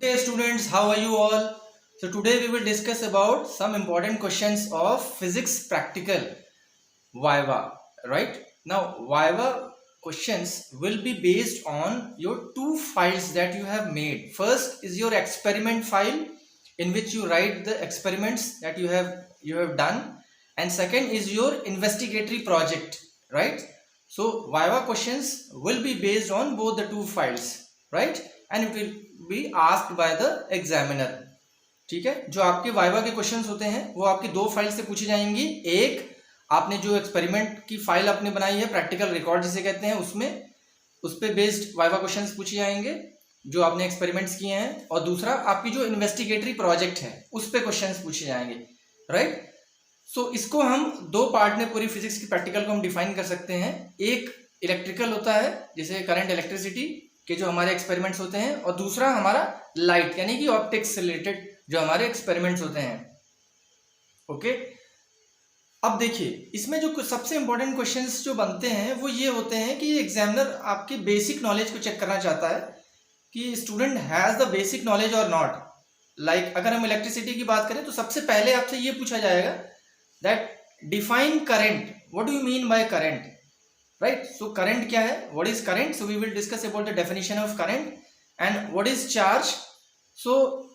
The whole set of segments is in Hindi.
Hey students, how are you all? So today we will discuss about some important questions of physics practical Viva, right? Now Viva questions will be based on your two files that you have made. First is your experiment file in which you write the experiments that you have done, and second is your investigatory project, right? So Viva questions will be based on both the two files, right? And it will be asked by the examiner. ठीक है, जो आपके वाइवा के क्वेश्चंस होते हैं वो आपकी दो फाइल से पूछी जाएंगी। एक आपने जो एक्सपेरिमेंट की फाइल आपने बनाई है, प्रैक्टिकल रिकॉर्ड जिसे कहते हैं, उसमें उस पे बेस्ड वाइवा क्वेश्चंस पूछे जाएंगे जो आपने एक्सपेरिमेंट्स किए हैं, और दूसरा आपकी जो इन्वेस्टिगेटरी प्रोजेक्ट है उस पे क्वेश्चंस पूछे जाएंगे, राइट? सो इसको हम दो पार्ट में पूरी फिजिक्स की प्रैक्टिकल को हम डिफाइन कर सकते हैं। एक इलेक्ट्रिकल होता है जैसे करंट इलेक्ट्रिसिटी के जो हमारे एक्सपेरिमेंट्स होते हैं, और दूसरा हमारा लाइट यानी कि ऑप्टिक्स से रिलेटेड जो हमारे एक्सपेरिमेंट्स होते हैं। ओके, अब देखिए इसमें जो सबसे इंपॉर्टेंट क्वेश्चंस जो बनते हैं वो ये होते हैं कि एग्जामिनर आपके बेसिक नॉलेज को चेक करना चाहता है कि student has the basic knowledge और नॉट। लाइक अगर हम इलेक्ट्रिसिटी की बात करें तो सबसे पहले आपसे ये पूछा जाएगा that define current, what do you mean by current, right? So current क्या है, what is current? So we will discuss about the definition of current and what is charge. So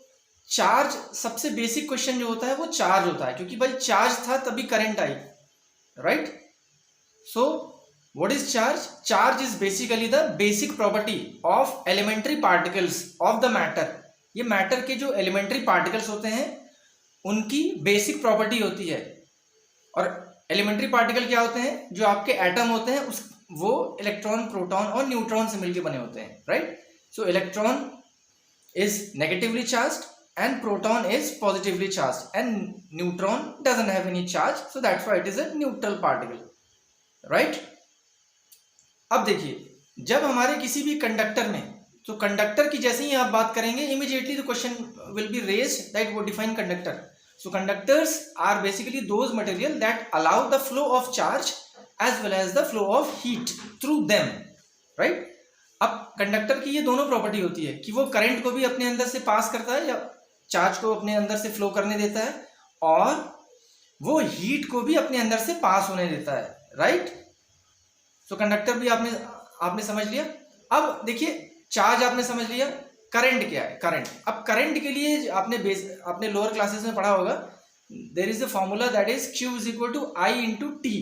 charge सबसे बेसिक क्वेश्चन जो होता है वो चार्ज होता है, क्योंकि भाई चार्ज था तभी करंट आई, right? So what is charge? Charge is basically the basic property of elementary particles of the matter. ये मैटर के जो एलिमेंट्री पार्टिकल्स होते हैं उनकी बेसिक प्रॉपर्टी होती है। और एलिमेंट्री पार्टिकल क्या होते हैं? जो आपके एटम होते हैं उस वो इलेक्ट्रॉन, प्रोटॉन और न्यूट्रॉन से मिलकर बने होते हैं, right? So electron is negatively charged and proton is positively charged and neutron doesn't have any charge, so that's why it is a neutral particle, right? अब देखिए जब हमारे किसी भी कंडक्टर में, तो कंडक्टर की जैसे ही आप बात करेंगे immediately the question will be raised that वो define conductor. So conductors are basically those material that allow the flow of charge as well as the flow of heat through them, right? अब कंडक्टर की ये दोनों प्रॉपर्टी होती है कि वो करंट को भी अपने अंदर से पास करता है या चार्ज को अपने अंदर से फ्लो करने देता है, और वो हीट को भी अपने अंदर से पास होने देता है, राइट? सो कंडक्टर भी आपने समझ लिया। अब देखिए चार्ज आपने समझ लिया, करंट क्या है? करंट, अब करंट के लिए आपने लोअर क्लासेस में पढ़ा होगा, there is a formula that is Q is equal to I into T,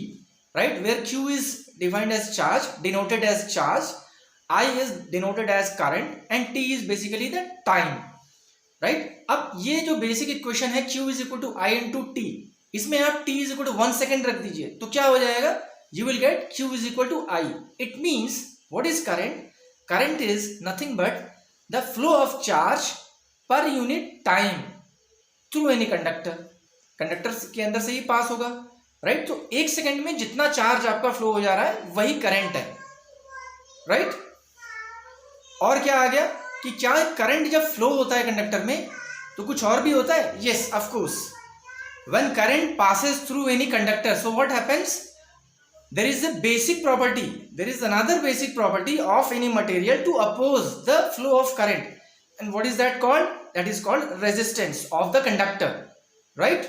right? Where Q is defined as charge, denoted as charge, I is denoted as current and T is basically the time, right? अब ये जो बेसिक इक्वेशन है Q is equal to I into T, इसमें आप T is equal to 1 second रख दीजिए तो क्या हो जाएगा? You will get Q is equal to I. It means what is current? Current is nothing but the flow of charge per unit time through any conductor. Conductor के अंदर से ही पास होगा, राइट? तो 1 सेकेंड में जितना चार्ज आपका फ्लो हो जा रहा है वही करंट है, राइट? और क्या आ गया कि क्या करंट जब फ्लो होता है कंडक्टर में तो कुछ और भी होता है? Yes, of course, when current passes through any conductor, so what happens? There is a basic property, there is another basic property of any material to oppose the flow of current, and what is that called? That is called resistance of the conductor, right?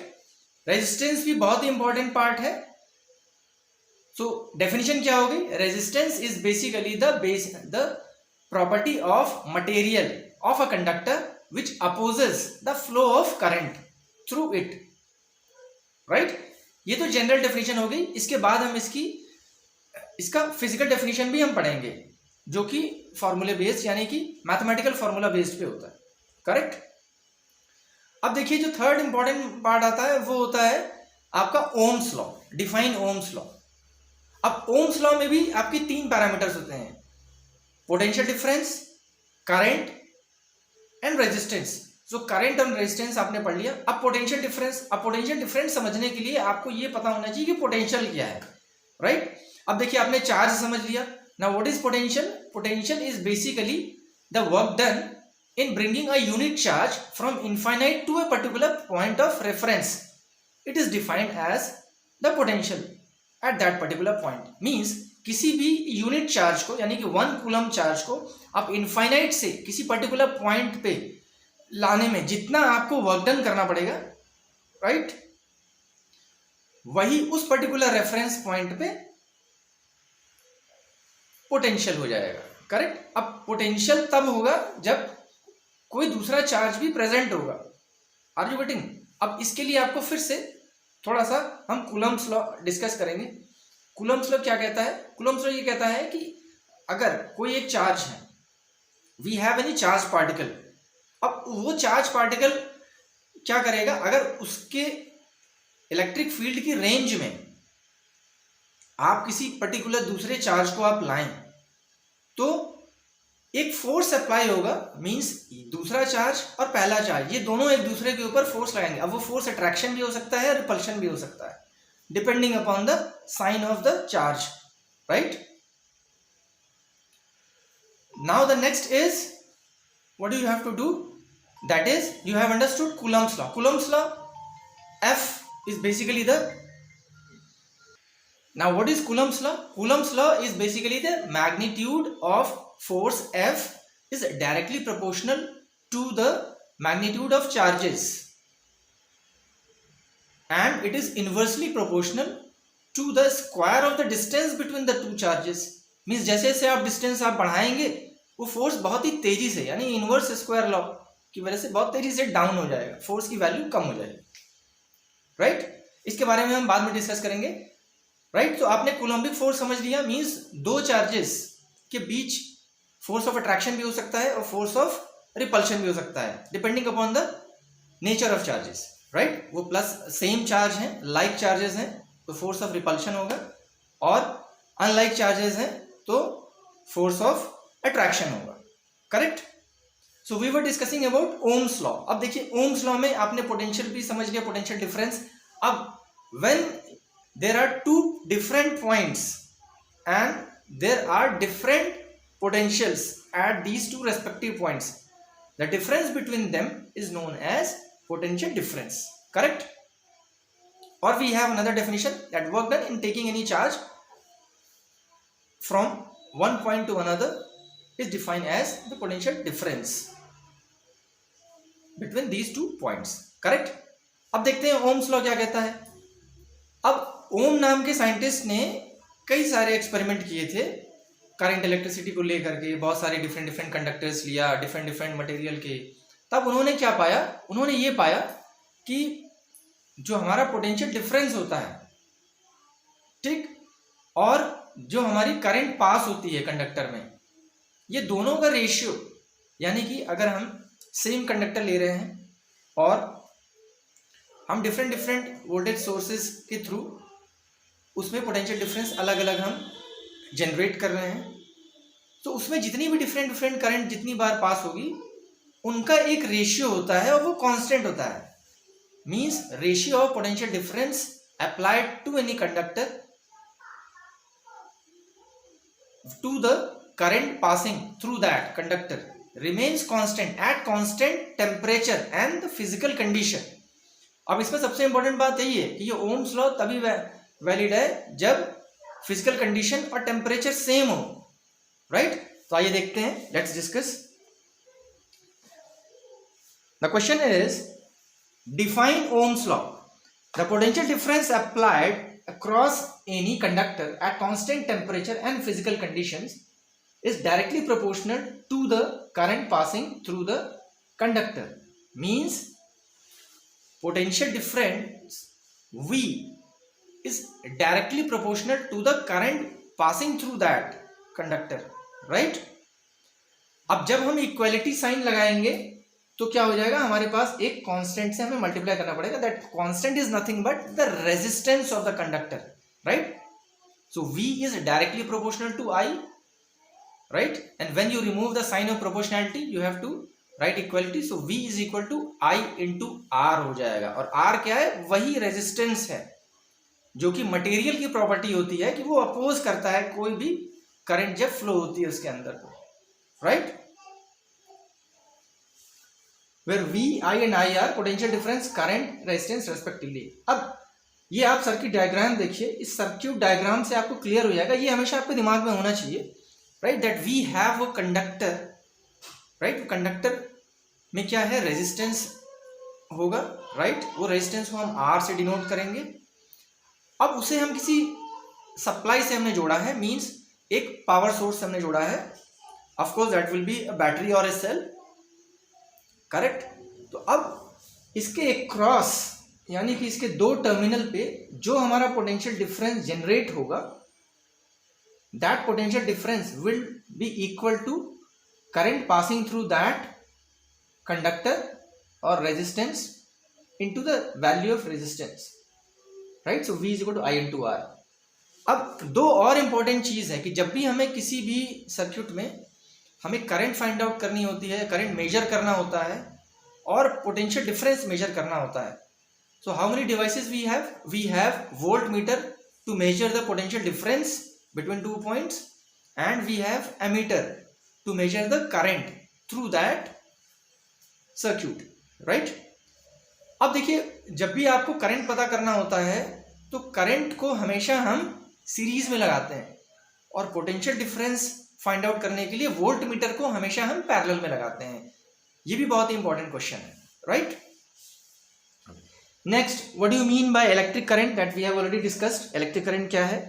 Resistance भी बहुत ही इंपॉर्टेंट पार्ट है। सो डेफिनेशन क्या होगी? Resistance is basically the property of material of a conductor which opposes the flow of current through it, right? ये तो जनरल डेफिनेशन हो गई। इसके बाद हम इसका फिजिकल डेफिनेशन भी हम पढ़ेंगे जो कि फॉर्मूले बेस्ड यानी कि मैथमेटिकल फॉर्मूला बेस्ड पे होता है, करेक्ट? अब देखिए जो थर्ड इंपॉर्टेंट पार्ट आता है वो होता है आपका Ohm's law, define ohms law. अब ओम्स लॉ में भी आपके 3 पैरामीटर्स होते हैं, potential difference, current and resistance. So current और रेजिस्टेंस आपने पढ़ लिया। अब पोटेंशियल डिफरेंस समझने के लिए आपको ये पता होना चाहिए कि पोटेंशियल क्या है, राइट? अब देखिए आपने चार्ज समझ लिया। Now what is potential? Potential is basically the work done in bringing a unit charge from infinite to a particular point of reference. It is defined as the potential at that particular point. Means किसी भी यूनिट चार्ज को यानी कि 1 कूलम चार्ज को आप इनफाइनाइट से किसी पर्टिकुलर पॉइंट पे लाने में जितना आपको वर्क डन करना पड़ेगा, राइट, वही उस पर्टिकुलर रेफरेंस पॉइंट पे पोटेंशियल हो जाएगा, करेक्ट। अब पोटेंशियल तब होगा जब कोई दूसरा चार्ज भी प्रेजेंट होगा। Are you getting? अब इसके लिए आपको फिर से थोड़ा सा हम कूलम्ब्स लॉ डिस्कस करेंगे। कूलम्ब्स लॉ क्या कहता है? कूलम्ब्स लॉ ये कहता है कि अगर कोई एक चार्ज है, we have any charge particle, अब वो चार्ज पार्टिकल क्या करेगा, अगर उसके इलेक्ट्रिक फील्ड की रेंज में आप किसी पर्टिकुलर दूसरे चार्ज को आप लाएं तो एक फोर्स अप्लाई होगा, मींस दूसरा चार्ज और पहला चार्ज ये दोनों एक दूसरे के ऊपर फोर्स लगाएंगे। अब वो फोर्स अट्रैक्शन भी हो सकता है, रिपल्शन भी हो सकता है, depending upon the sign of the charge, right. Now the next is what do you have to do, that is you have understood Coulomb's law. Coulomb's law, F is basically the, now what is Coulomb's law? Coulomb's law is basically the magnitude of force F is directly proportional to the magnitude of charges and it is inversely proportional to the square of the distance between the two charges. Means जैसे जैसे आप डिस्टेंस आप बढ़ाएंगे वो फोर्स बहुत ही तेजी से, यानी इनवर्स स्क्वायर लॉ की वजह से बहुत तेजी से डाउन हो जाएगा, फोर्स की वैल्यू कम हो जाएगी, राइट। इसके बारे में हम बाद में डिस्कस करेंगे, राइट। तो आपने कूलम्बिक फोर्स समझ लिया, मींस दो चार्जेस के बीच फोर्स ऑफ अट्रैक्शन भी हो सकता है और फोर्स ऑफ रिपल्शन भी हो सकता है, depending upon the nature of charges, right. वो प्लस सेम चार्ज हैं, लाइक चार्जेस हैं तो फोर्स ऑफ रिपल्शन होगा, और अनलाइक चार्जेस हैं तो फोर्स ऑफ अट्रैक्शन होगा, correct. So we were discussing about Ohm's law. अब देखिए ओम्स लॉ में आपने पोटेंशियल भी समझ लिया, पोटेंशियल डिफरेंस। अब when there are two different points and there are different potentials at these two respective points, the difference between them is known as potential difference, correct? Or we have another definition, that work done in taking any charge from one point to another is defined as the potential difference between these two points, correct? अब देखते हैं ओम्स लॉ क्या कहता है। अब ओम नाम के साइंटिस्ट ने कई सारे एक्सपेरिमेंट किए थे करंट इलेक्ट्रिसिटी को लेकर के, बहुत सारे डिफरेंट डिफरेंट कंडक्टर्स लिया डिफरेंट डिफरेंट मटेरियल के। तब उन्होंने क्या पाया, उन्होंने ये पाया कि जो हमारा पोटेंशियल डिफरेंस होता है, ठीक, और जो हमारी करंट पास होती है कंडक्टर में, ये दोनों का रेशियो, यानी कि अगर हम सेम कंडक्टर ले रहे हैं और हम डिफरेंट डिफरेंट वोल्टेज सोर्सेज के थ्रू उसमें पोटेंशियल डिफरेंस अलग अलग हम जनरेट कर रहे हैं, तो उसमें जितनी भी डिफरेंट डिफरेंट करंट जितनी बार पास होगी उनका एक रेशियो होता है और वो कांस्टेंट होता है। Means ratio of potential difference applied to any conductor to the current passing through that conductor remains constant at constant temperature and the physical condition. अब इसमें सबसे इंपॉर्टेंट बात यही है कि ये ओम्स लॉ तभी वैलिड है जब फिजिकल कंडीशन और टेम्परेचर सेम हो, राइट। तो आइए देखते हैं, let's discuss. The question is define Ohm's law. The potential difference applied across any conductor at constant temperature and physical conditions is directly proportional to the current passing through the conductor. Means potential difference V is directly proportional to the current passing through that conductor, right? अब जब हम इक्वालिटी साइन लगाएंगे तो क्या हो जाएगा, हमारे पास एक कांस्टेंट से हमें मल्टीप्लाई करना पड़ेगा, that constant is nothing but the resistance of the conductor, right. So V is directly proportional to I, right, and when you remove the sign of proportionality you have to write equality, so V is equal to I into R हो जाएगा। और R क्या है, वही रेजिस्टेंस है जो कि मटेरियल की प्रॉपर्टी होती है कि वो अपोज करता है कोई भी करंट जब फ्लो होती है उसके अंदर को, right. where V, I and I are potential difference, current, resistance respectively। अब ये आप सर्किट डायग्राम देखिए, इस सर्किट डायग्राम से आपको क्लियर हो जाएगा, ये हमेशा आपके दिमाग में होना चाहिए, right, that we have a conductor, right, conductor में क्या है, रेजिस्टेंस होगा, राइट। वो रेजिस्टेंस को हम आर से डिनोट करेंगे। अब उसे हम किसी सप्लाई से हमने जोड़ा है, मींस एक पावर सोर्स से हमने जोड़ा है, of course that will be a battery और ए सेल, करेक्ट। तो अब इसके एक क्रॉस यानी कि इसके दो टर्मिनल पे जो हमारा पोटेंशियल डिफरेंस जनरेट होगा, that potential difference will be equal to current passing through that conductor और resistance into the value of resistance, right. So V is equal to I into R। अब दो और इंपॉर्टेंट चीज है कि जब भी हमें किसी भी सर्किट में हमें करंट फाइंड आउट करनी होती है, करंट मेजर करना होता है और पोटेंशियल डिफरेंस मेजर करना होता है। So how many devices we have? We have voltmeter to measure the potential difference between 2 points and we have ammeter to measure the current through that circuit, right. अब देखिए, जब भी आपको करंट पता करना होता है तो करंट को हमेशा हम सीरीज में लगाते हैं और पोटेंशियल डिफरेंस फाइंड आउट करने के लिए वोल्ट मीटर को हमेशा हम पैरेलल में लगाते हैं। ये भी बहुत ही इंपॉर्टेंट क्वेश्चन है, right. Next, what do you mean by electric current? That we have already discussed. Electric current क्या है?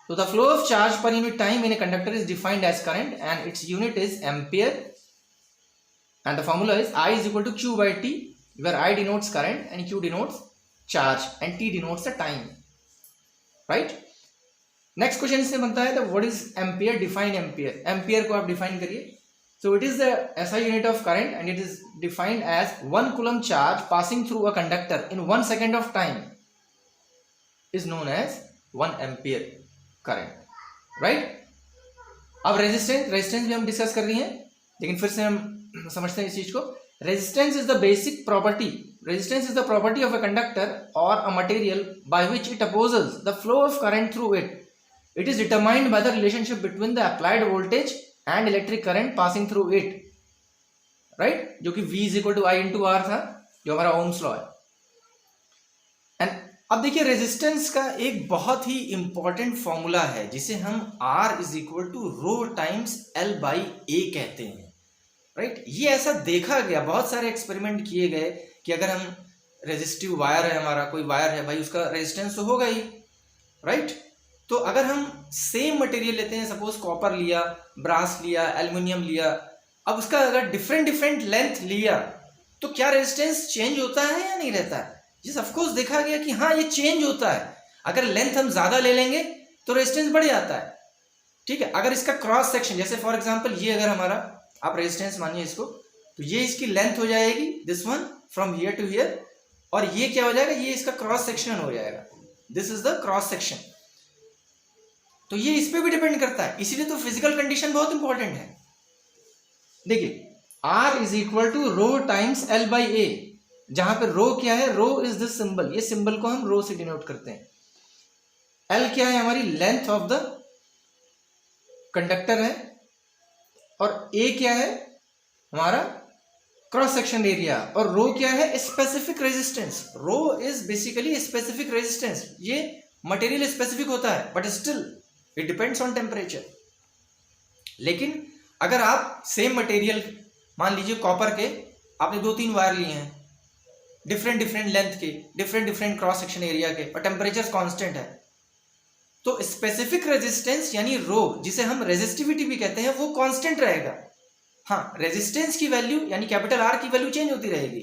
तो the flow of charge per unit time in a conductor is defined as current and its unit is ampere and the formula is I is equal to Q by T, where I denotes current and Q denotes charge and T denotes the time, right? Next question से बनता है, what is ampere? Define ampere. Ampere को आप डिफाइन करिए। So it is the SI unit of current and it is defined as 1 coulomb charge passing through a conductor in 1 second of time is known as 1 ampere current, right. अब रेजिस्टेंस भी हम डिस्कस कर रही हैं, लेकिन फिर से हम समझते हैं इस चीज को। Resistance is the basic property. Resistance is the property of a conductor or a material by which it opposes the flow of current through it. It is determined by the relationship between the applied voltage and electric current passing through it. Right? जो कि V is equal to I into R था, जो हमारा ओम्स लॉ है। एंड अब देखिए, रेजिस्टेंस का एक बहुत ही इंपॉर्टेंट फॉर्मूला है जिसे हम R is equal to rho times L by A कहते हैं, राइट। ये ऐसा देखा गया, बहुत सारे एक्सपेरिमेंट किए गए कि अगर हम रेजिस्टिव वायर है, हमारा कोई वायर है भाई, उसका रेजिस्टेंस तो होगा ही, राइट। तो अगर हम सेम मटेरियल लेते हैं, सपोज कॉपर लिया, ब्रास लिया, एल्युमिनियम लिया, अब उसका अगर डिफरेंट लेंथ लिया तो क्या रेजिस्टेंस चेंज होता है या नहीं रहता है? जिस ऑफकोर्स देखा गया कि हाँ, ये चेंज होता है। अगर लेंथ हम ज्यादा ले लेंगे तो रेजिस्टेंस बढ़ जाता है, ठीक है। अगर इसका क्रॉस सेक्शन, जैसे फॉर एग्जाम्पल ये अगर हमारा, आप रेजिस्टेंस मानिए इसको, तो ये इसकी लेंथ हो जाएगी, this one from here to here, और ये क्या हो जाएगा, ये इसका क्रॉस सेक्शन हो जाएगा, this is the cross section. तो ये इस पे भी डिपेंड करता है, इसीलिए तो फिजिकल कंडीशन बहुत इंपॉर्टेंट है। देखिए, R is equal to rho times L by A, जहां पे रो क्या है, रो इज दिस सिंबल, ये सिंबल को हम रो से डिनोट करते हैं। L क्या है, हमारी लेंथ ऑफ द कंडक्टर है, और A क्या है, हमारा क्रॉस सेक्शन एरिया, और रो क्या है, specific resistance. Rho is basically specific resistance. ये मटेरियल स्पेसिफिक होता है, but still it depends on temperature. लेकिन अगर आप सेम मटेरियल, मान लीजिए कॉपर के, आपने 2-3 वायर लिए हैं, डिफरेंट लेंथ के, डिफरेंट क्रॉस सेक्शन एरिया के, और टेम्परेचर कांस्टेंट है, तो स्पेसिफिक रेजिस्टेंस यानी रो, जिसे हम रेजिस्टिविटी भी कहते हैं, वो कांस्टेंट रहेगा। हाँ, रेजिस्टेंस की वैल्यू यानी कैपिटल R की वैल्यू चेंज होती रहेगी,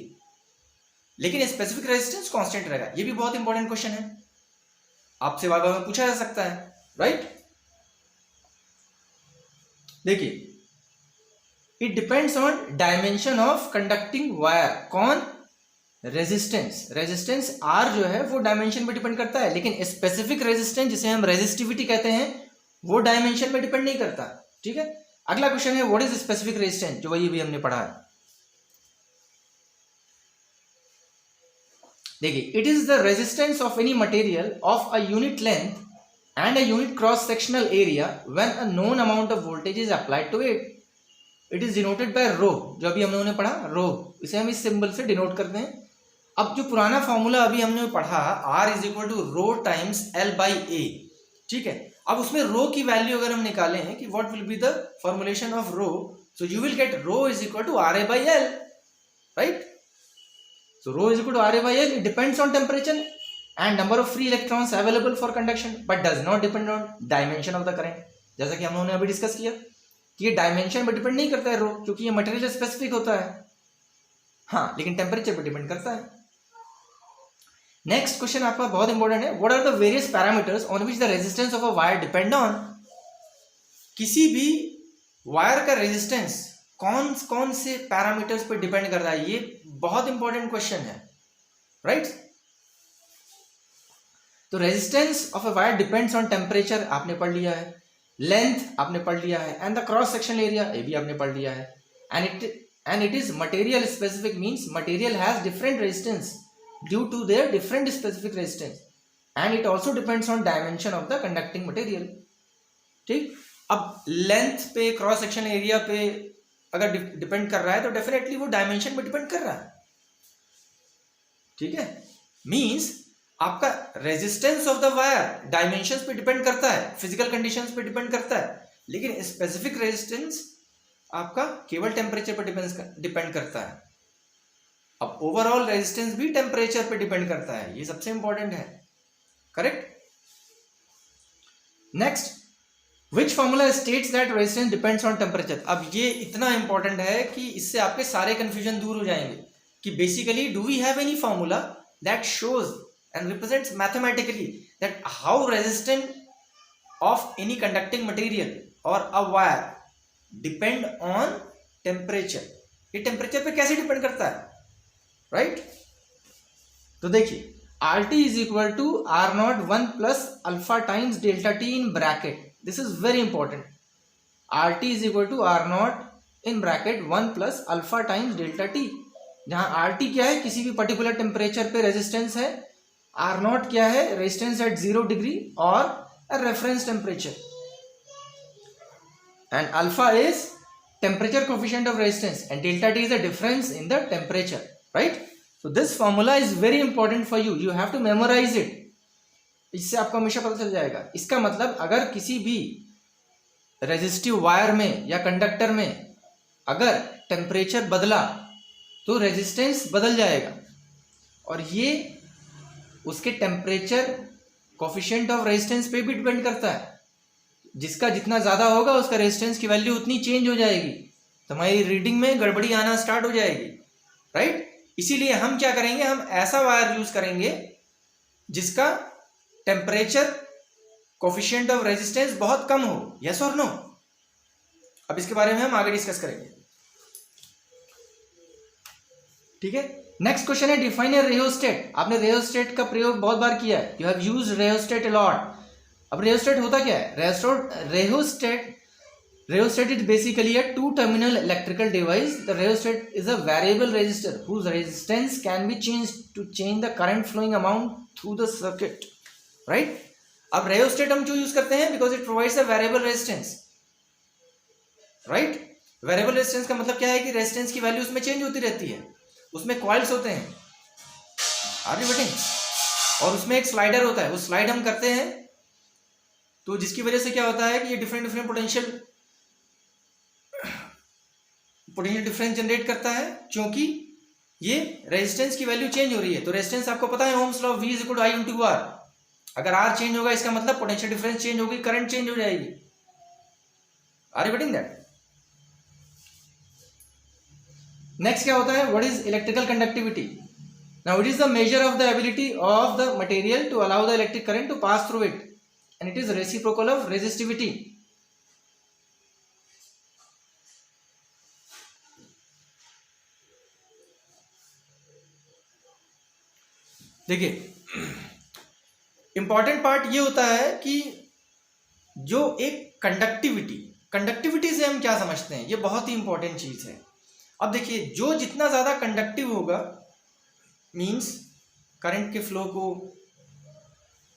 लेकिन स्पेसिफिक रेजिस्टेंस कांस्टेंट रहेगा। ये भी बहुत इंपॉर्टेंट क्वेश्चन है, आपसे वाइवा में पूछा जा सकता है, राइट। देखिए, it depends on dimension of conducting wire. कौन? रेजिस्टेंस R जो है वो डायमेंशन पे डिपेंड करता है, लेकिन स्पेसिफिक रेजिस्टेंस जिसे हम रेजिस्टिविटी कहते हैं, वो डायमेंशन पे डिपेंड नहीं करता, ठीक है। अगला क्वेश्चन है, व्हाट इज स्पेसिफिक रेजिस्टेंस, जो वही भी हमने पढ़ा है। देखिए, it is the resistance of any material of a unit length and a unit cross sectional area when a known amount of voltage is applied to it. It is denoted by rho, जो अभी हमने पढ़ा रो, इसे हम इस सिंबल से डिनोट करते हैं। अब जो पुराना फॉर्मूला अभी हमने पढ़ा, R is equal to rho times L by A, ठीक है। अब उसमें रो की वैल्यू अगर हम निकालें कि what will be the formulation of rho, So you will get rho is equal to RA by L, right? So rho is equal to RA by L. It depends on temperature and number of free electrons available for conduction, but does not depend on dimension of the current. जैसा कि हम लोगों ने अभी डिस्कस किया कि ये डायमेंशन पर डिपेंड नहीं करता है रो, क्योंकि ये मटेरियल स्पेसिफिक होता है, हाँ, लेकिन टेम्परेचर पर डिपेंड करता है. नेक्स्ट क्वेश्चन आपका बहुत इंपॉर्टेंट है. What are the various parameters on which the resistance of a wire depend on. किसी भी वायर का रेजिस्टेंस कौन कौन से पैरामीटर्स पर डिपेंड करता है. ये बहुत इंपॉर्टेंट क्वेश्चन है, राइट? तो resistance of a wire depends on temperature आपने पढ़ लिया है, लेंथ आपने पढ़ लिया है, and the cross sectional area ये भी आपने पढ़ लिया है. And it is material specific, means material has different resistance due to their different specific resistance, and it also depends on dimension of the conducting material. ठीक, अब लेंथ पे, क्रॉस सेक्शन एरिया पे अगर डिपेंड कर रहा है तो डेफिनेटली वो डायमेंशन पे डिपेंड कर रहा है. ठीक है, मींस आपका resistance of the wire dimensions पे डिपेंड करता है, फिजिकल कंडीशंस पे डिपेंड करता है, लेकिन स्पेसिफिक रेजिस्टेंस आपका केवल टेम्परेचर पे डिपेंड करता है. अब ओवरऑल रेजिस्टेंस भी टेम्परेचर पे डिपेंड करता है, ये सबसे इंपॉर्टेंट है, correct? Next, which formula states that resistance depends on temperature. अब ये इतना इंपॉर्टेंट है कि इससे आपके सारे कंफ्यूजन दूर हो जाएंगे कि basically do we have any formula that shows and represents mathematically that how resistant of any conducting material or a wire depend on temperature. ये टेम्परेचर पे कैसे डिपेंड करता है, राइट? तो देखिए, RT is equal to R0 1 plus alpha times delta T in bracket. This is very important. RT is equal to R0 in bracket 1 plus alpha times delta T. जहां RT क्या है, किसी भी पर्टिकुलर टेम्परेचर पे रेजिस्टेंस है, R0 क्या है, रेजिस्टेंस एट 0 डिग्री और reference temperature, and alpha is temperature coefficient of resistance and delta T is the difference in the temperature, right? So this formula is very important for you, you have to memorise it. इससे आपको हमेशा पता चल जाएगा. इसका मतलब अगर किसी भी रेजिस्टिव वायर में या कंडक्टर में अगर टेम्परेचर बदला तो रेजिस्टेंस बदल जाएगा, और ये उसके टेम्परेचर कोफिशिएंट ऑफ रेजिस्टेंस पे भी डिपेंड करता है. जिसका जितना ज़्यादा होगा उसका रेजिस्टेंस की वैल्यू उतनी चेंज हो जाएगी, तो हमारी रीडिंग में गड़बड़ी आना स्टार्ट हो जाएगी, राइट? इसीलिए हम क्या करेंगे, हम ऐसा वायर यूज करेंगे जिसका टेम्परेचर कोफिशिएंट ऑफ रेजिस्टेंस बहुत कम हो. यस और नो? अब इसके बारे में हम आगे डिस्कस करेंगे, ठीक है? नेक्स्ट क्वेश्चन है, डिफाइन ए रेहोस्टेट. आपने रेहोस्टेट का प्रयोग बहुत बार किया है, you have used rheostat a lot. अब रेहोस्टेट होता क्या है? Rheostat is basically a two terminal electrical device. The rheostat is a variable resistor whose resistance can be changed to change the current flowing amount through the circuit, right? अब रेहोस्टेट हम क्यों यूज करते हैं? Because it provides a variable resistance, right? Variable resistance का मतलब क्या है कि रेजिस्टेंस की वैल्यू उसमें चेंज होती रहती है. उसमें कॉइल्स होते हैं, आर यू गेटिंग? और उसमें एक स्लाइडर होता है, वो स्लाइड हम करते हैं तो जिसकी वजह से क्या होता है कि ये different different potential difference generate करता है, क्योंकि ये रेजिस्टेंस की वैल्यू चेंज हो रही है. तो रेजिस्टेंस आपको पता है, Ohm's law V = I × R. अगर R चेंज होगा इसका मतलब पोटेंशियल डिफरेंस चेंज होगी, करंट चेंज हो जाएगी. Are you getting that? Next क्या होता है? What is electrical conductivity? Now it is the measure of the ability of the material to allow the electric current to pass through it, and it is reciprocal of resistivity. देखिए, इंपॉर्टेंट पार्ट ये होता है कि जो एक कंडक्टिविटी से हम क्या समझते हैं, ये बहुत ही इंपॉर्टेंट चीज है. अब देखिए, जो जितना ज़्यादा कंडक्टिव होगा, मींस करंट के फ्लो को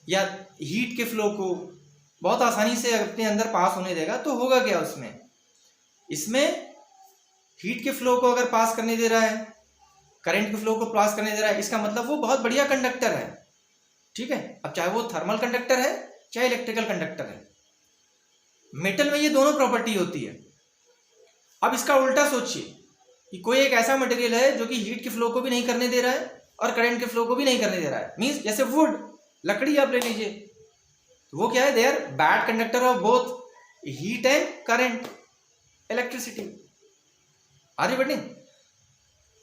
या हीट के फ्लो को बहुत आसानी से अपने अंदर पास होने देगा, तो होगा क्या इसमें हीट के फ्लो को अगर पास करने दे रहा है, करंट के फ्लो को पास करने दे रहा है, इसका मतलब वो बहुत बढ़िया कंडक्टर है, ठीक है? अब चाहे वो थर्मल कंडक्टर है चाहे इलेक्ट्रिकल कंडक्टर है, मेटल में ये दोनों प्रॉपर्टी होती है. अब इसका उल्टा सोचिए कि कोई एक ऐसा मटेरियल है जो कि हीट के फ्लो को भी नहीं करने दे रहा है और करंट के फ्लो को भी नहीं करने दे रहा है। मीन्स जैसे वुड, लकड़ी आप ले लीजिए, तो वो क्या है, they are bad conductor of both heat and current, electricity. Are you getting?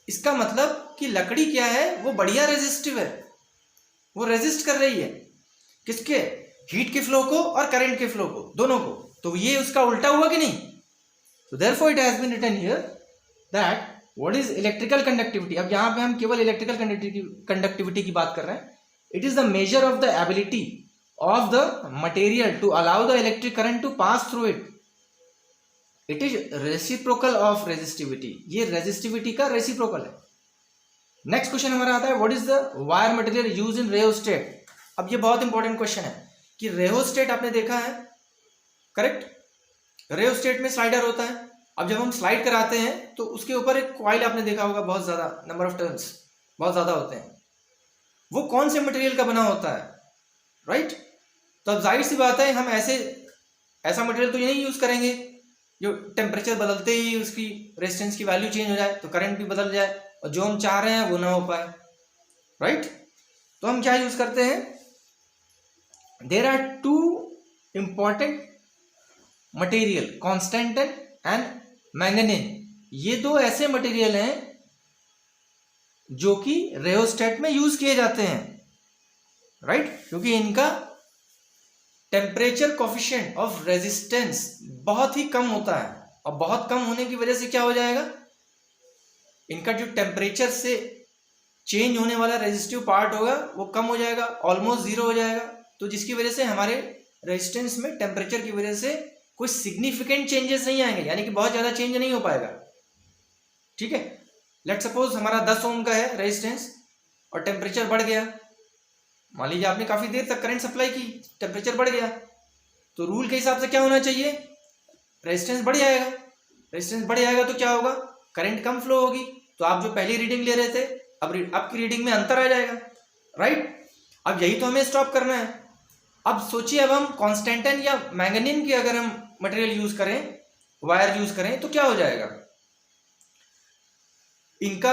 इसका मतलब कि लकड़ी क्या है, वो बढ़िया रेजिस्टिव है, वो रेजिस्ट कर रही है किसके, हीट के फ्लो को और करंट के फ्लो को, दोनों को। तो ये उसका उल्टा हुआ कि नहीं? So therefore it has been written here that what is electrical conductivity। अब यहाँ पे हम केवल इलेक्ट्रिकल कंडक्टिविटी की बात कर रहे हैं। It is the measure of the ability of the material to allow the electric current to pass through it. It is reciprocal of resistivity। ये resistivity का reciprocal है। नेक्स्ट क्वेश्चन हमारा आता है what is the wire material use in rheostat. अब ये बहुत इंपॉर्टेंट क्वेश्चन है कि रेहोस्टेट आपने देखा है, करेक्ट? रेहोस्टेट में स्लाइडर होता है। अब जब हम स्लाइड कराते हैं तो उसके ऊपर एक कॉइल आपने देखा होगा, बहुत ज्यादा नंबर ऑफ टर्न्स बहुत ज्यादा होते हैं। वो कौन से मटेरियल का बना होता है, राइट? तो अब जाहिर सी बात है हम ऐसा मटेरियल तो ये नहीं यूज करेंगे जो टेम्परेचर बदलते ही उसकी रेजिस्टेंस की वैल्यू चेंज हो जाए तो करंट भी बदल जाए और जो हम चाह रहे हैं वो ना हो पाए, राइट? तो हम क्या यूज करते हैं, there are two important material, constantan and manganin. ये दो ऐसे मटेरियल हैं जो कि रेहोस्टेट में यूज किए जाते हैं, राइट? क्योंकि इनका टेम्परेचर कोफिशिएंट ऑफ रेजिस्टेंस बहुत ही कम होता है और बहुत कम होने की वजह से क्या हो जाएगा, इनका जो टेम्परेचर से चेंज होने वाला रेजिस्टिव पार्ट होगा वो कम हो जाएगा, ऑलमोस्ट जीरो हो जाएगा। तो जिसकी वजह से हमारे रेजिस्टेंस में टेम्परेचर की वजह से कोई सिग्निफिकेंट चेंजेस नहीं आएंगे, यानी कि बहुत ज्यादा चेंज नहीं हो पाएगा, ठीक है? लेट सपोज हमारा 10 ओम का है रेजिस्टेंस और टेम्परेचर बढ़ गया, मान लीजिए आपने काफी देर तक करंट सप्लाई की, टेम्परेचर बढ़ गया, तो रूल के हिसाब से क्या होना चाहिए, रेजिस्टेंस बढ़ जाएगा। रेजिस्टेंस बढ़ जाएगा तो क्या होगा, करंट कम फ्लो होगी। तो आप जो पहली रीडिंग ले रहे थे अब आपकी रीडिंग में अंतर आ जाएगा, राइट? अब यही तो हमें स्टॉप करना है। अब सोचिए, अब हम कॉन्स्टेंटन या मैंगनीन की अगर हम मटेरियल यूज करें, वायर यूज करें, तो क्या हो जाएगा, इनका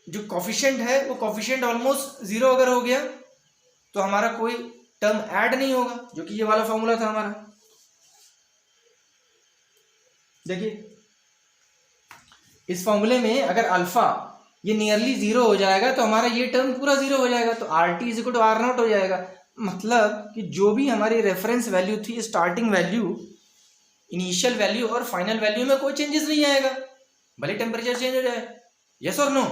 जो कॉफिशिएंट है वो कॉफिशिएंट ऑलमोस्ट जीरो अगर हो गया तो हमारा कोई टर्म ऐड नहीं होगा, जो कि ये वाला फॉर्मूला था हमारा। देखिए इस फॉर्मूले में अगर अल्फा ये नियरली जीरो हो जाएगा तो हमारा ये टर्म पूरा जीरो हो जाएगा, तो R T is equal to R naught हो जाएगा। मतलब कि जो भी हमारी रेफरेंस वैल्यू थी, स्टार्टिंग वैल्यू, इनिशियल वैल्यू और फाइनल वैल्यू में कोई चेंजेस नहीं आएगा, भले टेम्परेचर चेंज हो जाए, यस और नो,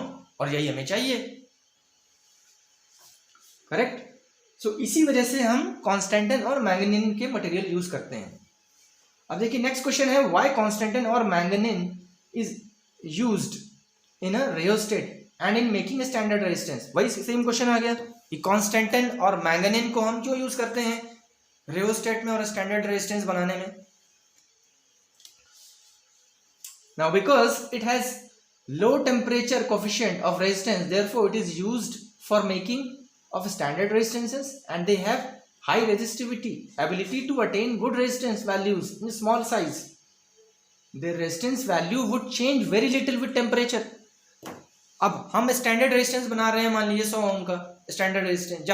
और यही हमें चाहिए, करेक्ट? सो इसी वजह से हम कॉन्स्टेंटन और मैंगनीन के मटेरियल यूज करते हैं। अब देखिए नेक्स्ट क्वेश्चन है व्हाई कॉन्स्टेंटन और manganin is used in a rheostat and in making standard resistance. वही सेम क्वेश्चन आ गया कि कॉन्स्टेंटन और मैंगनीन को हम क्यों यूज करते हैं रियोस्टेट में और स्टैंडर्ड रेजिस्टेंस बनाने में। Now because it has low temperature coefficient of resistance, therefore it is used for making of standard resistances and they have high resistivity, ability to attain good resistance values in small size. Their resistance value would change very little with temperature. अब हम स्टैंडर्ड रेजिस्टेंस बना रहे हैं, मान लीजिए 100 ओम का स्टैंडर्ड रेजिस्टेंस,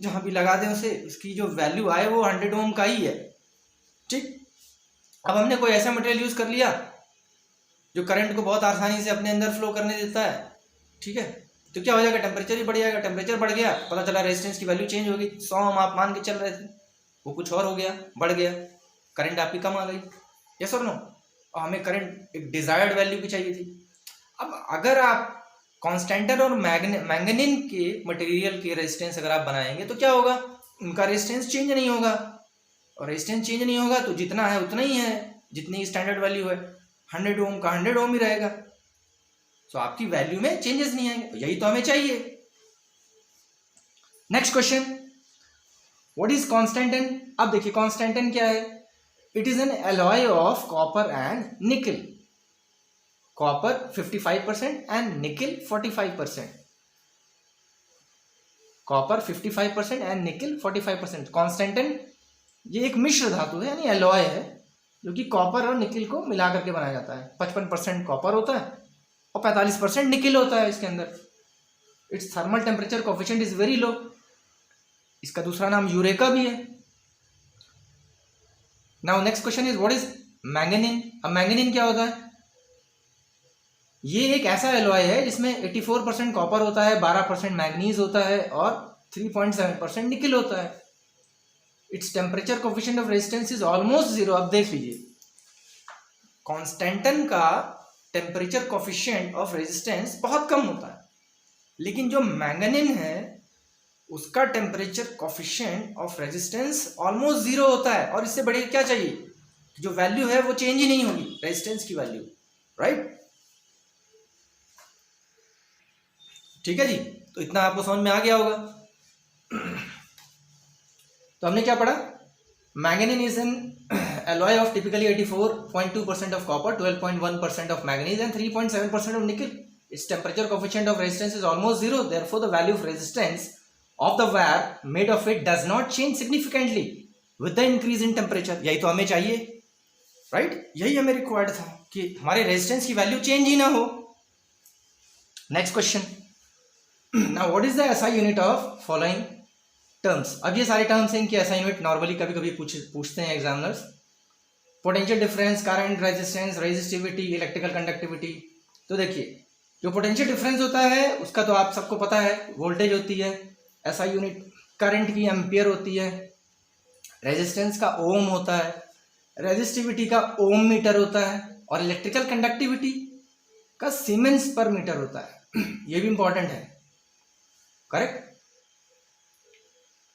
जहां भी लगा दें उसे, उसकी जो वैल्यू आए वो 100 ओम का ही है, ठीक? अब हमने कोई ऐसा मटेरियल यूज कर लिया जो करंट को बहुत आसानी से अपने अंदर फ्लो करने देता है, ठीक है? तो क्या हो जाएगा, टेम्परेचर ही बढ़ जाएगा। टेम्परेचर बढ़ गया, पता चला रेजिस्टेंस की वैल्यू चेंज हो गई, 100 ओम आप मान के चल रहे थे, वो कुछ और हो गया, बढ़ गया, करंट आपकी कम आ गई, यस और नो? और हमें करंट एक डिजायर्ड वैल्यू की चाहिए थी। अब अगर आप कॉन्स्टेंटन और मैंगनीन के मटेरियल के रेजिस्टेंस अगर आप बनाएंगे तो क्या होगा, उनका रेजिस्टेंस चेंज नहीं होगा, और रेजिस्टेंस चेंज नहीं होगा तो जितना है उतना ही है, जितनी स्टैंडर्ड वैल्यू है 100 ओम का 100 ओम ही रहेगा, तो आपकी वैल्यू में चेंजेस नहीं आएंगे, तो यही तो हमें चाहिए। Next question, what is constantan. अब देखिए कॉन्स्टेंटन क्या है, it is an alloy of copper and निकल, कॉपर 55% एंड निकल 45%, कॉपर 55% एंड निकल 45%। कॉन्स्टेंटन ये एक मिश्र धातु है, यानी एलॉय है, जो कि कॉपर और निकिल को मिला करके बनाया जाता है। 55% कॉपर होता है और 45% निकिल होता है इसके अंदर। It's thermal temperature coefficient is very low. इसका दूसरा नाम यूरेका भी है। Now next question is what is manganin. अब मैंगनीन क्या होता है? ये एक ऐसा एलॉय है जिसमें 84% कॉपर होता है, 12% मैंगनीज होता है और 3.7% निकिल होता है। Its temperature coefficient of resistance is almost zero. अब देख लीजिए, कॉन्स्टेंटन का टेम्परेचर कोफिशिएंट ऑफ रेजिस्टेंस बहुत कम होता है, लेकिन जो मैंगनीन है उसका temperature coefficient of resistance almost zero होता है। और इससे बड़े क्या चाहिए? जो वैल्यू है वो चेंज ही नहीं होगी, रेजिस्टेंस की वैल्यू, राइट? ठीक है जी, तो इतना आपको समझ में आ गया होगा। तो हमने क्या पढ़ा? Manganin is an alloy of typically 84.2% of copper, 12.1% of manganese and 3.7% of nickel. Its temperature coefficient of resistance is almost zero. Therefore, the value of resistance of the wire made of it does not change significantly with the increase in temperature. यही तो हमें चाहिए, राइट? यही हमें रिक्वायर्ड था कि हमारे रेजिस्टेंस की वैल्यू चेंज ही ना हो। Next question, now what is the SI unit of following terms. अब ये सारे टर्म्स हैं, इनकी एसआई यूनिट नॉर्मली कभी कभी पूछते हैं examiners. Potential difference, current, resistance, resistivity, electrical conductivity. तो देखिए, जो पोटेंशियल डिफरेंस होता है उसका तो आप सबको पता है, वोल्टेज होती है। एसआई यूनिट करंट की एम्पियर होती है। रेजिस्टेंस का ओम होता है। रेजिस्टिविटी का ओम मीटर होता है। और इलेक्ट्रिकल कंडक्टिविटी का सीमेंस पर मीटर होता है। ये भी इंपॉर्टेंट है, करेक्ट?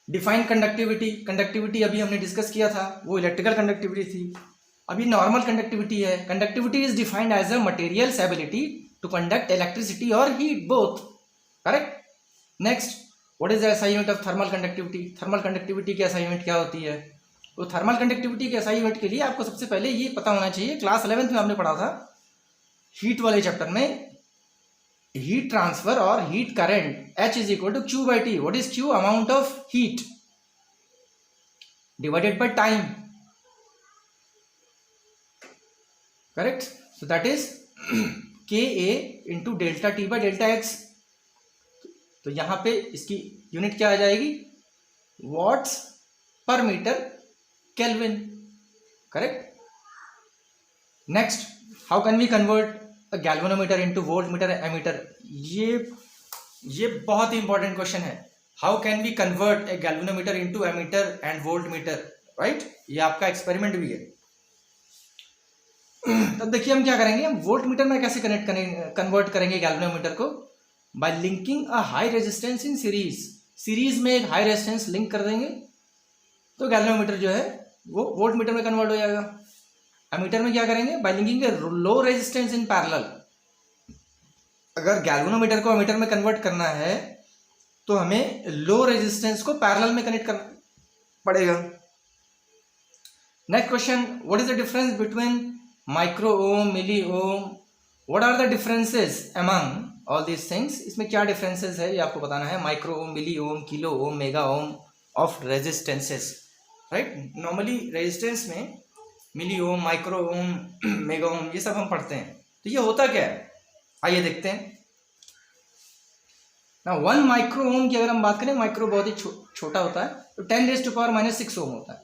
डिफाइंड कंडक्टिविटी, कंडक्टिविटी अभी हमने डिस्कस किया था, वो इलेक्ट्रिकल कंडक्टिविटी थी। अभी नॉर्मल कंडक्टिविटी है। Conductivity is defined as a material's ability to conduct electricity और heat both, correct? Next, what is the SI unit of thermal conductivity. Thermal conductivity की एसआई यूनिट क्या होती है? तो थर्मल कंडक्टिविटी की एसआई यूनिट के लिए आपको सबसे पहले ये पता होना चाहिए, क्लास 11th में आपने पढ़ा था हीट वाले चैप्टर में, हीट ट्रांसफर और heat current H is equal to Q by T। What is Q? Amount of heat divided by time, correct? So that is KA into delta T by delta X। तो यहां पे इसकी यूनिट क्या आ जाएगी? Watts per metre kelvin, correct? Next, how can we convert galvanometer into voltmeter ammeter. ये बहुत ही इंपॉर्टेंट क्वेश्चन है। How can we convert a galvanometer into ammeter and voltmeter, right? ये आपका एक्सपेरिमेंट भी है। तब देखिए हम क्या करेंगे, हम वोल्ट मीटर में कैसे कन्वर्ट करेंगे गैल्वेनोमीटर को? Bye linking a high resistance in series. Series में एक हाई रेजिस्टेंस लिंक कर देंगे तो गैल्वेनोमीटर जो है वो वोल्ट मीटर में कन्वर्ट हो जाएगा। एमीटर में क्या करेंगे? By linking a low resistance in parallel. अगर गैल्वेनोमीटर को एमीटर में कन्वर्ट करना है तो हमें लो रेजिस्टेंस को पैरेलल में कनेक्ट करना पड़ेगा। Next question, what is the difference between micro ohm, milli ohm, what are the differences among all these things. इसमें क्या डिफरेंसेस है ये आपको बताना है। Micro ohm, milli ohm, kilo ohm, mega ohm of resistances, right? Normally resistance में मिली ओम, माइक्रो ओम, मेगा ओम ये सब हम पढ़ते हैं। तो ये होता क्या है, आइए देखते हैं ना। 1 माइक्रो ओम की अगर हम बात करें, माइक्रो बहुत ही छोटा होता है, तो 10⁻⁻⁶ ओम होता है।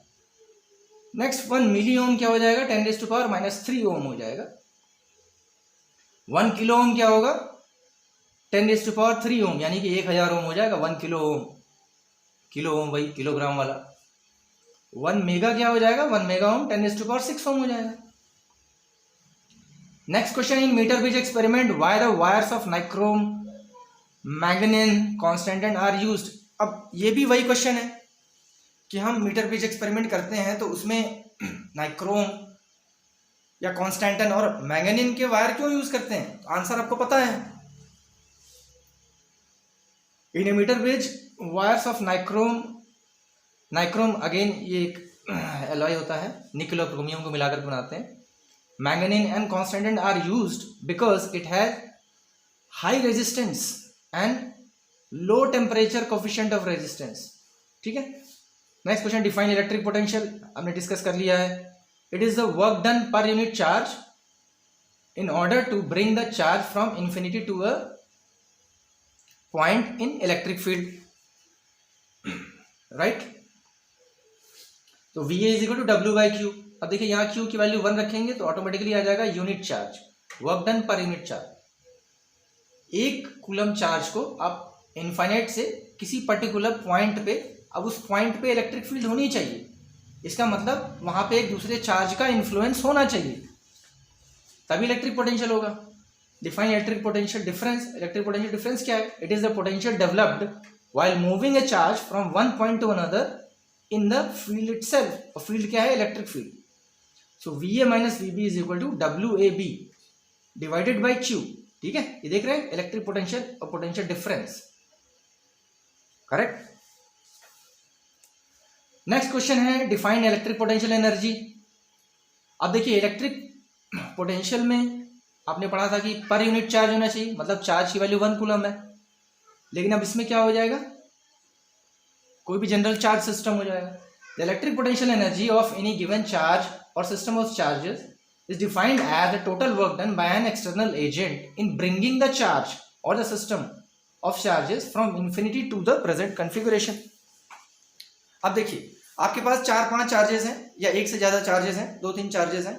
नेक्स्ट 1 मिली ओम क्या हो जाएगा? 10⁻³ ओम हो जाएगा। 1 किलो ओम क्या होगा? 10⁻³ ओम, यानी कि 1000 ओम हो जाएगा 1 किलो ओम। किलो ओम वही किलोग्राम वाला। 1 मेगा क्या हो जाएगा? 1 मेगा ओम 10⁻⁶ ओम हो जाएगा। Next question, in metre bridge experiment why the wires of nichrome, manganin, constantan are used. अब ये भी वही क्वेश्चन है कि हम मीटर ब्रिज एक्सपेरिमेंट करते हैं तो उसमें नाइक्रोम या कॉन्स्टेंटन और मैंगनीन के वायर क्यों यूज करते हैं? आंसर आपको पता है। In a metre bridge wires of nichrome, nichrome again ये एक एलॉय होता है, निकल और क्रोमियम को मिलाकर बनाते हैं। Manganin and constantan are used because it has high resistance and low temperature coefficient of resistance, ठीक है? Next question, define electric potential, हमने डिस्कस कर लिया है। it is the work done per unit charge in order to bring the charge from infinity to a point in electric field, right? तो VA is equal to W by Q. अब देखिए यहाँ Q की वैल्यू 1 रखेंगे तो ऑटोमेटिकली आ जाएगा unit charge, work done per unit charge. एक कूलम चार्ज को आप इनफाइनाइट से किसी पर्टिकुलर पॉइंट पे, अब उस पॉइंट पे इलेक्ट्रिक फील्ड होनी चाहिए. इसका मतलब वहां पे एक दूसरे चार्ज का इन्फ्लुएंस होना चाहिए, तभी इलेक्ट्रिक पोटेंशियल होगा. Define electric potential difference. Electric potential difference क्या है? It is the potential developed while moving a charge from one point to another in the field itself. और फील्ड क्या है? Electric field. So VA minus VB is equal to WAB divided by Q. ठीक है, ये देख रहे हैं इलेक्ट्रिक पोटेंशियल और potential difference. Correct. Next question है डिफाइन इलेक्ट्रिक पोटेंशियल एनर्जी. अब देखिए इलेक्ट्रिक पोटेंशियल में आपने पढ़ा था कि पर यूनिट चार्ज होना चाहिए, मतलब चार्ज की वैल्यू 1 कूलम है. लेकिन अब इसमें क्या हो जाएगा? कोई भी जनरल चार्ज सिस्टम हो जाएगा. The electric potential energy of any given charge और system of charges is defined as the total work done by an external agent in bringing the charge or the system of charges from infinity to the present configuration. अब देखिए आपके पास 4-5 चार्जेस हैं या एक से ज़्यादा चार्जेस हैं, 2-3 चार्जेस हैं,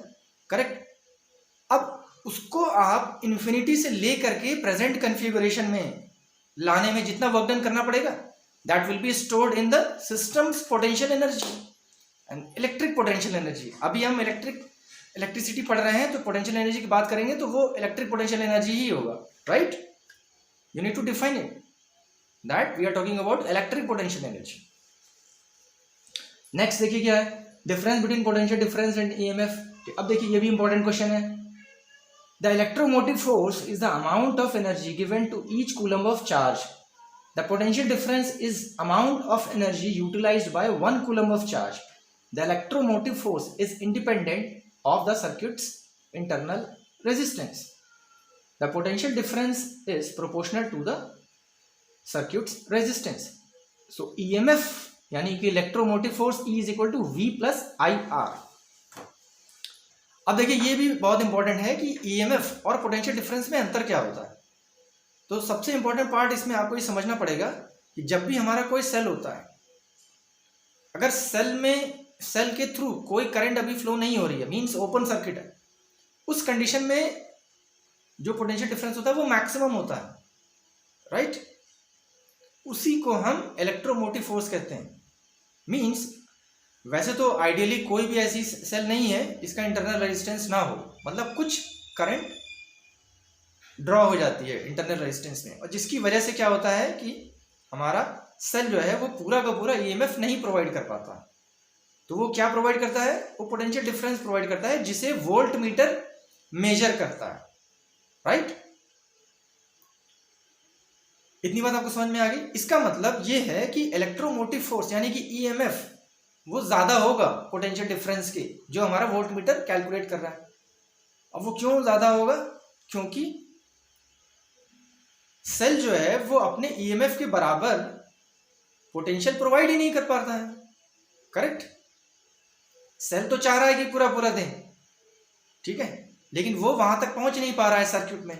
करेक्ट. अब उसको आप इन्फिनिटी से ले करके प्रेजेंट कन्फिगुरेशन में लाने में जितना वर्क डन करना पड़ेगा, that will be stored in the systems potential energy and electric potential energy. अभी हम इलेक्ट्रिसिटी पढ़ रहे हैं तो पोटेंशियल एनर्जी की बात करेंगे तो वो इलेक्ट्रिक पोटेंशियल एनर्जी ही होगा, right. You need to define it that we are talking about electric potential energy. Next देखिए क्या है, difference between potential difference and EMF. अब देखिए ये भी इंपॉर्टेंट क्वेश्चन है. The electromotive force is the amount of energy given to each coulomb of charge. The potential difference is amount of energy utilized by 1 coulomb of charge. The electromotive force is independent of the circuit's internal resistance. The potential difference is proportional to the circuit's resistance. So EMF यानी कि electromotive force E is equal to V plus IR. अब देखिए ये भी बहुत इंपॉर्टेंट है कि EMF और पोटेंशियल डिफरेंस में अंतर क्या होता है. तो सबसे इंपॉर्टेंट पार्ट इसमें आपको ये समझना पड़ेगा कि जब भी हमारा कोई सेल होता है, अगर सेल के थ्रू कोई करंट अभी फ्लो नहीं हो रही है, मींस ओपन सर्किट है, उस कंडीशन में जो पोटेंशियल डिफरेंस होता है वो मैक्सिमम होता है, राइट. उसी को हम इलेक्ट्रोमोटिव फोर्स कहते हैं. मींस वैसे तो आइडियली कोई भी ऐसी सेल नहीं है जिसका इंटरनल रेजिस्टेंस ना हो, मतलब कुछ करंट ड्रॉ हो जाती है इंटरनल रेजिस्टेंस में, और जिसकी वजह से क्या होता है कि हमारा सेल जो है वो पूरा का पूरा EMF नहीं प्रोवाइड कर पाता. तो वो क्या प्रोवाइड करता है? वो पोटेंशियल डिफरेंस प्रोवाइड करता है जिसे वोल्ट मीटर मेजर करता है, राइट. इतनी बात आपको समझ में आ गई. इसका मतलब ये है कि इलेक्ट्रोमोटिव फोर्स यानी कि EMF वो ज्यादा होगा पोटेंशियल डिफरेंस के, जो हमारा वोल्ट मीटर कैलकुलेट कर रहा है. अब वो क्यों ज्यादा होगा? क्योंकि सेल जो है वो अपने EMF के बराबर पोटेंशियल प्रोवाइड ही नहीं कर पाता है, करेक्ट. सेल तो चाह रहा है कि पूरा पूरा दें, ठीक है, लेकिन वो वहां तक पहुंच नहीं पा रहा है सर्किट में.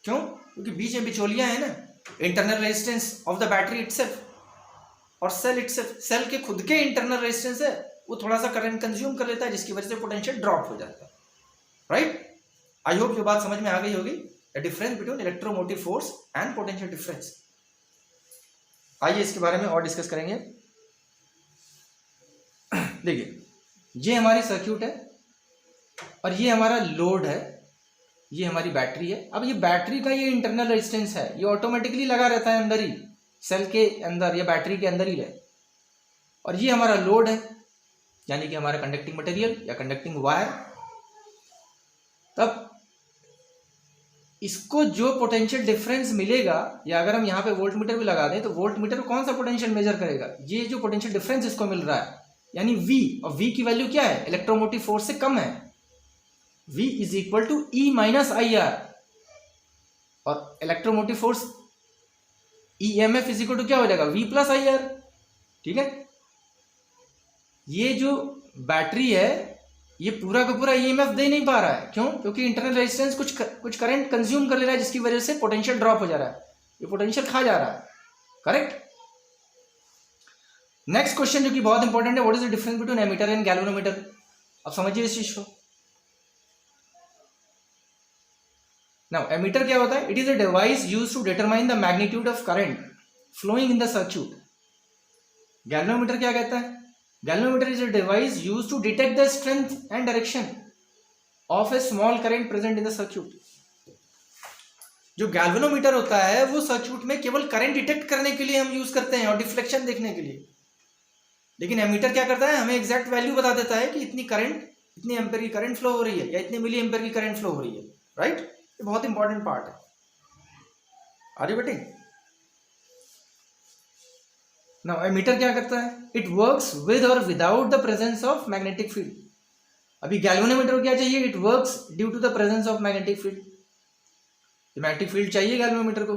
क्यों? क्योंकि बीच में बिचौलियां है ना, internal resistance of the battery itself और सेल इटसेल्फ. सेल के खुद के इंटरनल रेजिस्टेंस है, वो थोड़ा सा करंट कंज्यूम कर लेता है, जिसकी वजह से पोटेंशियल ड्रॉप हो जाता है, राइट. आई होप ये बात समझ में आ गई होगी, the difference between electromotive force and potential difference. आइए इसके बारे में और डिस्कस करेंगे. देखिए ये हमारी सर्किट है और ये हमारा लोड है, ये हमारी बैटरी है. अब ये बैटरी का ये इंटरनल रेजिस्टेंस है, ये ऑटोमेटिकली लगा रहता है अंदर ही, सेल के अंदर या बैटरी के अंदर ही है. और ये हमारा लोड है यानी कि हमारा कंडक्टिंग मटेरियल या कंडक्टिंग वायर. तब इसको जो पोटेंशियल डिफरेंस मिलेगा, या अगर हम यहाँ पे वोल्ट मीटर भी लगा दें तो वोल्ट मीटर कौन सा पोटेंशियल मेजर करेगा? ये जो पोटेंशियल डिफरेंस इसको मिल रहा है यानी V, और V की वैल्यू क्या है? इलेक्ट्रोमोटिव फोर्स से कम है. V is equal to E minus IR. और electromotive force EMF is equal to क्या हो जाएगा? V plus IR. ठीक है. ये जो बैटरी है ये पूरा का पूरा ईएमएफ दे नहीं पा रहा है। क्यों? क्योंकि इंटरनल रेजिस्टेंस कुछ करंट कंज्यूम कर ले रहा है, जिसकी वजह से पोटेंशियल ड्रॉप हो जा रहा है, ये पोटेंशियल खा जा रहा है। करेक्ट। नेक्स्ट क्वेश्चन जो कि बहुत इंपॉर्टेंट है, what is the difference between ammeter and galvanometer. अब समझिए इस चीज को। नाउ एमीटर क्या होता है? It is a device used to determine the magnitude of current flowing in the circuit. Galvanometer क्या कहता है? Galvanometer is a device used to detect the strength and direction of a small current present in the circuit. जो गैल्वेनोमीटर होता है वो सर्क्यूट में केवल करंट डिटेक्ट करने के लिए हम यूज करते हैं और डिफ्लेक्शन देखने के लिए। लेकिन एमीटर क्या करता है? हमें एग्जैक्ट वैल्यू बता देता है कि इतनी करंट, इतनी एम्पेयर की करंट फ्लो हो रही है या इतने मिली एम्पेयर की करंट फ्लो हो रही है। राइट? ये बहुत इंपॉर्टेंट पार्ट है। आगे बेटे। नाउ एमीटर क्या करता है? इट वर्क्स विद और without the presence of magnetic field. अभी गैल्वेनोमीटर को क्या चाहिए? It works due to the presence of magnetic field. Magnetic field चाहिए गैल्वेनोमीटर को।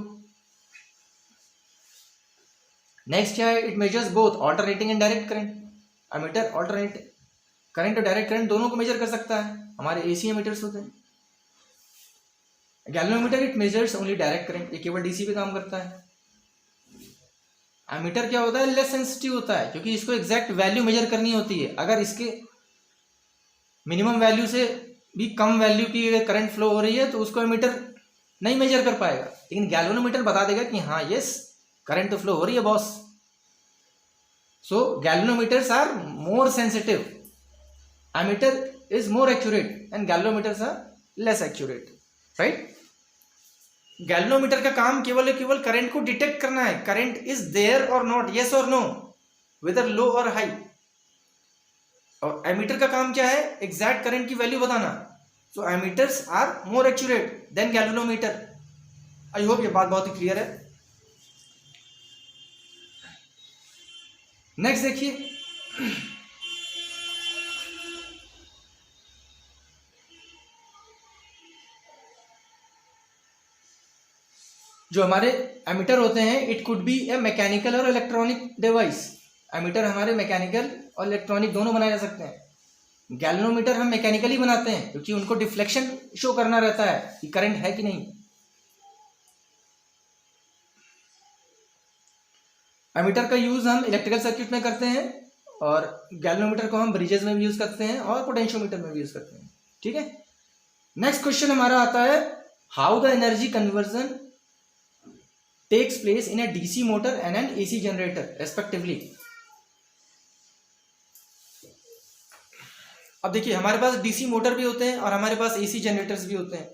नेक्स्ट क्या है? It measures both alternating and direct current. Ammeter alternate current और डायरेक्ट करंट दोनों को मेजर कर सकता है। हमारे एसी एमीटर्स होते हैं। Galvanometer it measures only direct current, ये केवल डीसी पे काम करता है। एमीटर क्या होता है? लेस सेंसिटिव होता है, क्योंकि इसको एग्जैक्ट वैल्यू मेजर करनी होती है। अगर इसके मिनिमम वैल्यू से भी कम वैल्यू की करंट फ्लो हो रही है तो उसको एमीटर नहीं मेजर कर पाएगा। लेकिन गैल्वेनोमीटर बता देगा कि हाँ यस करंट तो फ्लो हो रही है boss. So galvanometers are more sensitive, ammeter is more accurate and galvanometers are less accurate. Right? Galvanometer का काम केवल करंट को डिटेक्ट करना है, करंट इज देयर और नॉट, यस और नो, वेदर लो और हाई। और एमीटर का काम क्या है? एग्जैक्ट करंट की वैल्यू बताना। So ammeters are more accurate than galvanometer. I hope ये बात बहुत ही क्लियर है। नेक्स्ट देखिए, जो हमारे एमीटर होते हैं it could be A mechanical और इलेक्ट्रॉनिक डिवाइस। एमीटर हमारे मैकेनिकल और इलेक्ट्रॉनिक दोनों बनाए जा सकते हैं। गैल्वेनोमीटर हम मैकेनिकली बनाते हैं क्योंकि उनको डिफ्लेक्शन शो करना रहता है कि करंट है कि नहीं। एमीटर का यूज हम इलेक्ट्रिकल सर्किट में करते हैं और गैल्वेनोमीटर को हम ब्रिजेस में भी यूज करते हैं और पोटेंशियोमीटर में भी यूज करते हैं। ठीक है। नेक्स्ट क्वेश्चन हमारा आता है, how the energy conversion takes place in a DC motor and an AC generator respectively। अब देखिए हमारे पास DC मोटर भी होते हैं और हमारे पास AC जनरेटर्स भी होते हैं।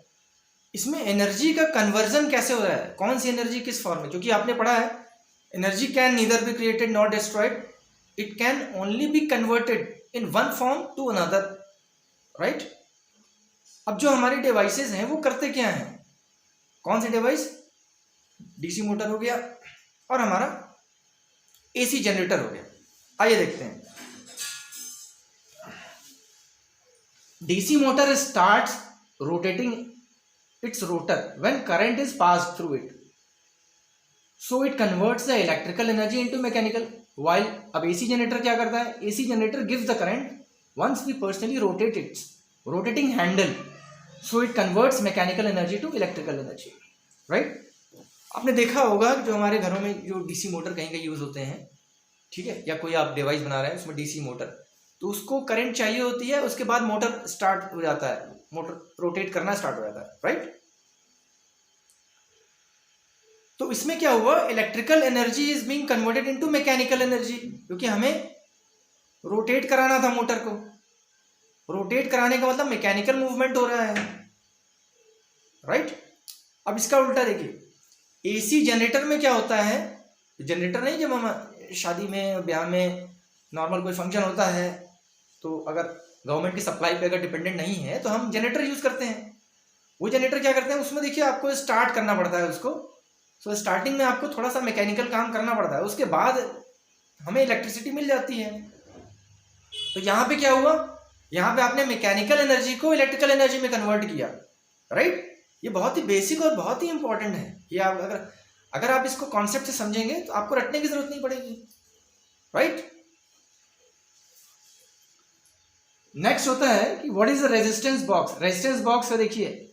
इसमें एनर्जी का कन्वर्जन कैसे हो रहा है, कौन सी एनर्जी किस फॉर्म में? क्योंकि आपने पढ़ा है energy can neither be created not destroyed, it can only be converted in one form to another. Right? अब जो हमारे डिवाइसेस हैं वो करते क्या हैं? कौन से डिवाइस? डीसी मोटर हो गया और हमारा एसी जनरेटर हो गया। आइए देखते हैं। DC motor starts rotating its rotor when current is passed through it, so it converts the electrical energy into mechanical. While अब एसी जनरेटर क्या करता है? AC generator gives the current once we personally rotate its rotating handle, so it converts mechanical energy to electrical energy. Right? आपने देखा होगा जो हमारे घरों में जो डीसी मोटर कहीं कहीं यूज़ होते हैं, ठीक है, या कोई आप डिवाइस बना रहे हैं उसमें डीसी मोटर, तो उसको करंट चाहिए होती है, उसके बाद मोटर स्टार्ट हो जाता है, मोटर रोटेट करना स्टार्ट हो जाता है। राइट? तो इसमें क्या हुआ? Electrical energy is being converted into mechanical energy, क्योंकि हमें रोटेट कराना था मोटर को। रोटेट कराने का मतलब मैकेनिकल मूवमेंट हो रहा है। राइट? अब इसका उल्टा देखिए, एसी जनरेटर में क्या होता है? जनरेटर नहीं, जब हम शादी में ब्याह में नॉर्मल कोई फंक्शन होता है तो अगर गवर्नमेंट की सप्लाई पे अगर डिपेंडेंट नहीं है तो हम जनरेटर यूज करते हैं। वो जनरेटर क्या करते हैं? उसमें देखिए आपको स्टार्ट करना पड़ता है उसको। सो स्टार्टिंग में आपको थोड़ा सा मैकेनिकल काम करना पड़ता है, उसके बाद हमें इलेक्ट्रिसिटी मिल जाती है। तो यहाँ पे क्या हुआ? यहाँ पे आपने मैकेनिकल एनर्जी को इलेक्ट्रिकल एनर्जी में कन्वर्ट किया। राइट? ये बहुत ही बेसिक और बहुत ही इंपॉर्टेंट है। ये आप अगर आप इसको कॉन्सेप्ट से समझेंगे तो आपको रटने की जरूरत नहीं पड़ेगी। राइट? नेक्स्ट होता है कि what is the resistance box. Resistance box है, देखिए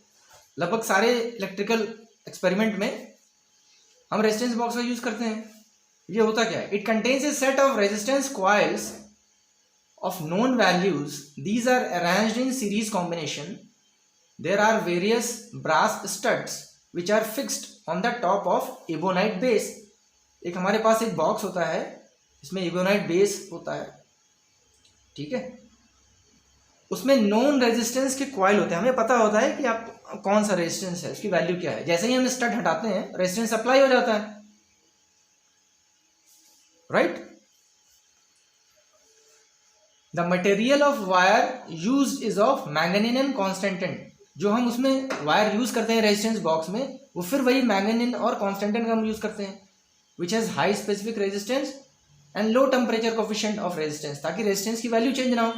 लगभग सारे इलेक्ट्रिकल एक्सपेरिमेंट में हम रेजिस्टेंस बॉक्स का यूज करते हैं। ये होता क्या है? It contains A set of resistance coils of known values. These are arranged in series combination. There are various brass studs which are fixed on the top of ebonite base. एक हमारे पास एक बॉक्स होता है, इसमें ebonite base होता है, ठीक है। उसमें नोन रेजिस्टेंस के कॉइल होते हैं, हमें पता होता है कि आप कौन सा रेजिस्टेंस है, उसकी वैल्यू क्या है। जैसे ही हम स्टड हटाते हैं रेजिस्टेंस अप्लाई हो जाता है, right. The material of wire use is of manganin and constantan. जो हम उसमें वायर यूज करते हैं रेजिस्टेंस बॉक्स में, वो फिर वही मैंगनीन और कॉन्स्टेंटेन का हम यूज करते हैं, which has high specific resistance and low temperature coefficient of resistance, ताकि रेजिस्टेंस की वैल्यू चेंज ना हो।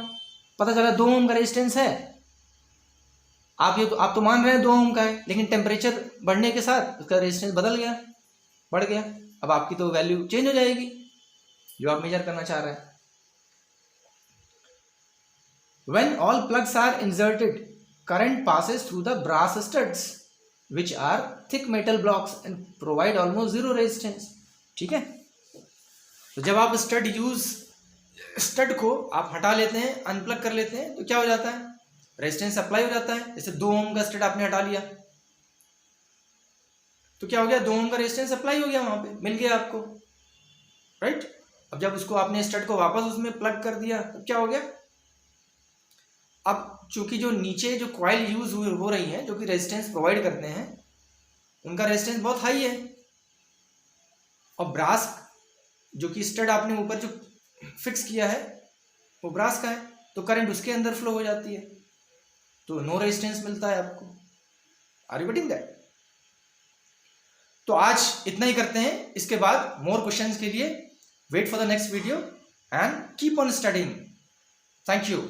पता चला 2 ओम का रेजिस्टेंस है, आप तो मान रहे हैं 2 ओम का है, लेकिन टेम्परेचर बढ़ने के साथ उसका रेजिस्टेंस बदल गया, बढ़ गया। अब आपकी तो वैल्यू चेंज हो जाएगी जो आप मेजर करना चाह रहे हैं। When all plugs are inserted, current passes through the brass studs, which are thick metal blocks and provide almost zero resistance. ठीक है, तो जब आप स्टड को आप हटा लेते हैं, अनप्लग कर लेते हैं, तो क्या हो जाता है? रेजिस्टेंस अप्लाई हो जाता है। जैसे 2 ओम का स्टड आपने हटा लिया, तो क्या हो गया? 2 ओम का रेजिस्टेंस अप्लाई हो गया, वहां पे मिल गया आपको, राइट। अब जब उसको आपने स्टड को वापस उसमें प्लग कर दिया, तो क्या हो गया? अब चूंकि जो नीचे जो कॉइल यूज हो रही हैं, जो कि रेजिस्टेंस प्रोवाइड करते हैं, उनका रेजिस्टेंस बहुत हाई है, और ब्रास जो कि स्टड आपने ऊपर जो फिक्स किया है वो ब्रास का है, तो करंट उसके अंदर फ्लो हो जाती है, तो नो रेजिस्टेंस मिलता है आपको। Are you getting that? तो आज इतना ही करते हैं, इसके बाद मोर क्वेश्चंस के लिए wait for the next video and keep on studying. Thank you.